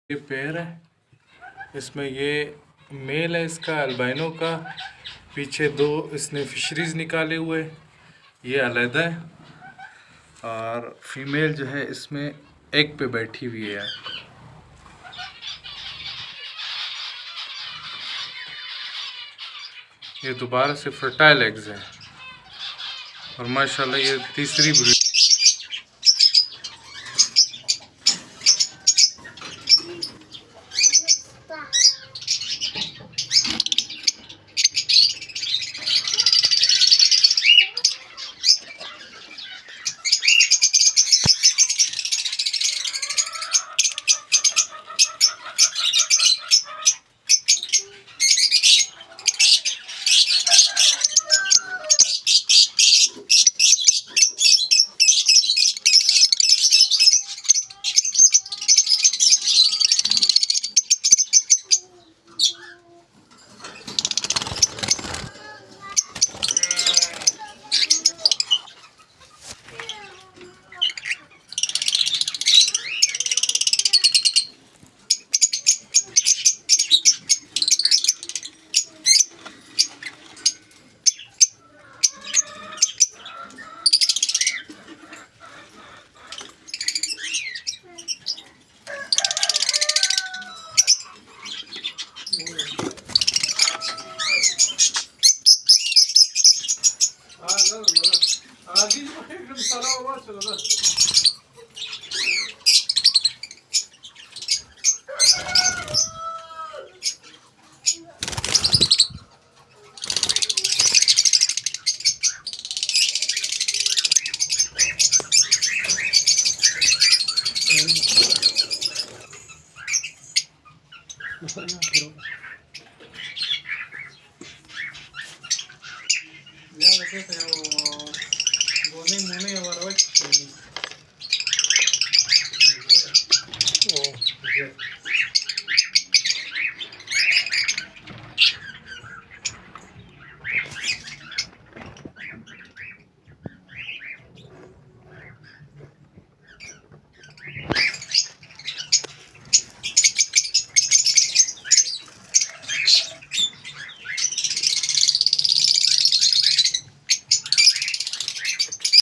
ये पेयर है, इसमें ये मेल है इसका अल्बाइनो का, पीछे दो इसने फिशरीज निकाले हुए, ये अलहदा है, और फीमेल जो है इसमें एग पे बैठी हुई है। ये दोबारा से फर्टाइल एग्स हैं और माशाल्लाह ये तीसरी ब्रीड। Ya,